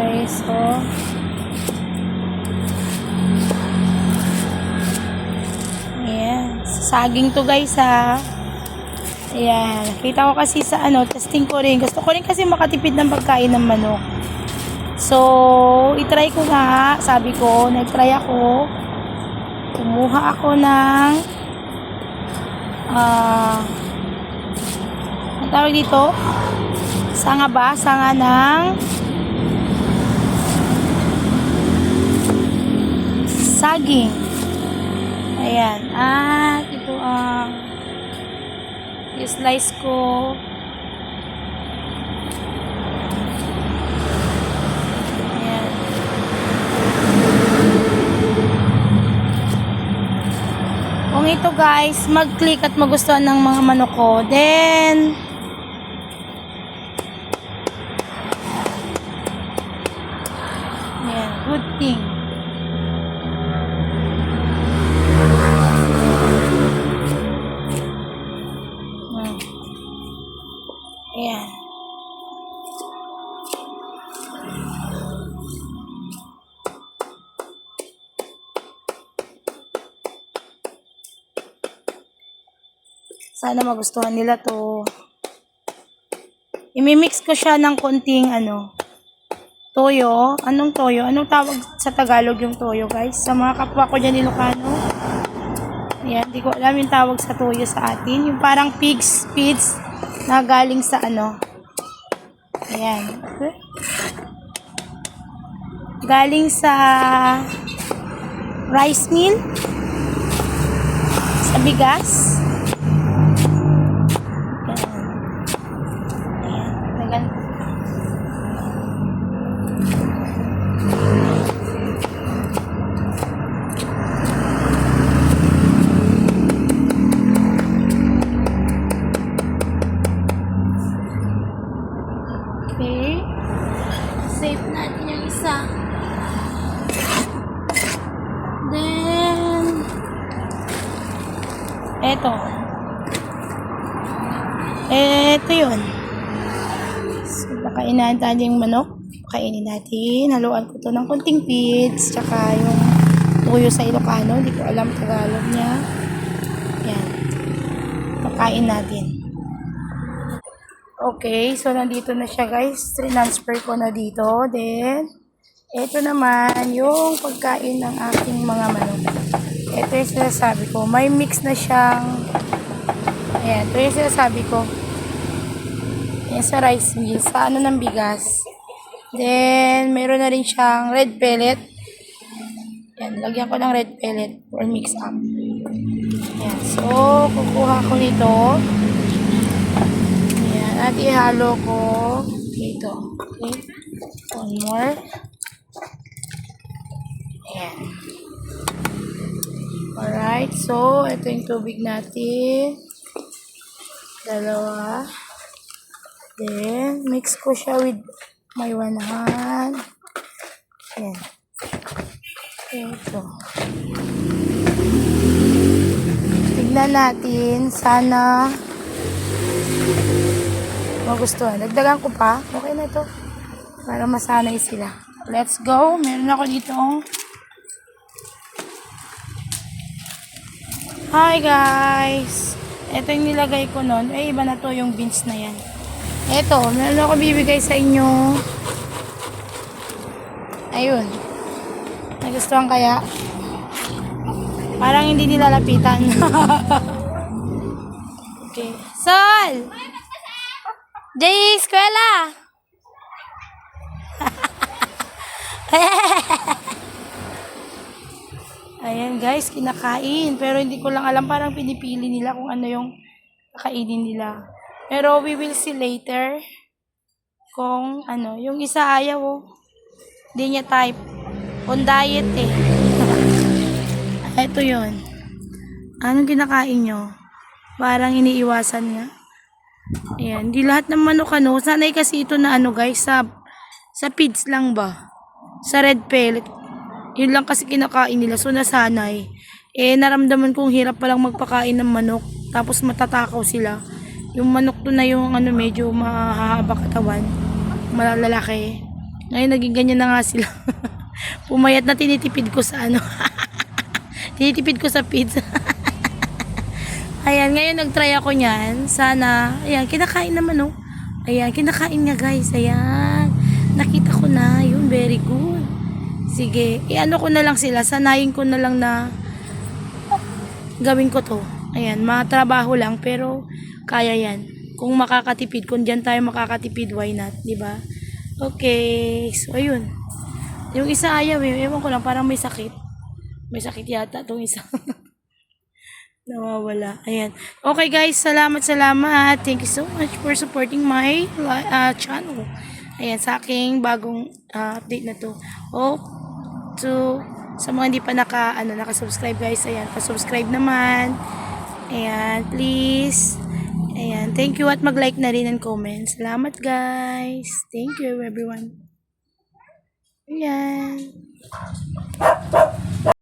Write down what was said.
guys. So, ayan. Saging to guys ha. Ayan. Nakita ko kasi sa testing ko rin. Gusto ko rin kasi makatipid ng pagkain ng manok. So, itry ko nga. Sabi ko, nag-try ako. Kumuha ako ng ang tawag dito? Sanga ba? Sanga ng saging. Ayan. At ito ang i-slice ko. Ayan. Kung ito guys, mag-click at magustuhan ng mga manok ko, then ayan, good thing. Ayan. Sana magustuhan nila to. Imimix ko siya ng konting toyo. Anong toyo? Anong tawag sa Tagalog yung toyo, guys? Sa mga kapwa ko dyan Ilocano. Ayan, hindi ko alam yung tawag sa toyo sa atin. Yung parang feeds na galing sa Ayan. Okay. Galing sa rice mill. Sa bigas. Okay. Save natin yung isa. Then, eto yun. So, pakainin natin yung manok. Pakainin natin. Haluan ko to ng konting feeds. Tsaka yung tuyo sa Ilocano. Hindi ko alam Tagalog niya. Yan. Pakain natin. Okay, so nandito na siya guys. Transfer ko na dito. Then, ito naman yung pagkain ng aking mga manok. Ito yung sinasabi ko. May mix na siyang, ayan, ito yung sinasabi ko. Ayan sa rice meal, sa ng bigas. Then, meron na rin siyang red pellet. Ayan, lagyan ko ng red pellet for mix up. Ayan, so, kukuha ko nito. At ihalo ko dito. Okay. One more. Ayan. Alright. So, ito yung tubig natin. Dalawa. Then, mix ko siya with my one hand. Ayan. Ito. Tignan natin. Sana magustuhan. Dagdagan ko pa. Okay na to. Para masanay sila. Let's go. Meron ako dito. Hi guys. Ito yung nilagay ko nun. Iba na to yung beans na yan. Ito. Meron ako bibigay sa inyo. Ayun. Nagustuhan kaya? Parang hindi nilalapitan. Okay. Sol! Jay, eskwela! Ayan guys, kinakain. Pero hindi ko lang alam, parang pinipili nila kung ano yung kakainin nila. Pero we will see later kung yung isa ayaw Hindi niya type. On diet Ito yun. Anong kinakain nyo? Parang iniiwasan niya. Ayan, di lahat ng manok sanay kasi ito na guys, sa feeds lang ba? Sa red pellet. Yun lang kasi kinakain nila, so nasanay. Naramdaman kong hirap palang magpakain ng manok, tapos matatakaw sila. Yung manok to na yung medyo mahahaba katawan, malalaki. Ngayon, naging ganyan na nga sila. Pumayat na tinitipid ko sa ano. Tinitipid ko sa pizza. Ayan, ngayon nag-try ako niyan. Sana, ayan, kinakain naman, oh. Ayan, kinakain nga, guys. Ayan. Nakita ko na. Yun, very good. Sige, i-ano ko na lang sila. Sanayin ko na lang na gawin ko to. Ayan, matrabaho lang, pero kaya yan. Kung makakatipid, kung dyan tayo makakatipid, why not? Diba? Okay, so ayun. Yung isa ayaw, ewan ko lang, parang may sakit. May sakit yata itong isa. Nawawala. Ayan. Okay guys, salamat. Thank you so much for supporting my channel. Ayan, sa aking bagong update na to. Oh, to sa mga hindi pa naka-subscribe guys, ayan, pa-subscribe naman. Ayan, please. Ayan, thank you at mag-like na rin and comment. Salamat guys. Thank you everyone. Ayan.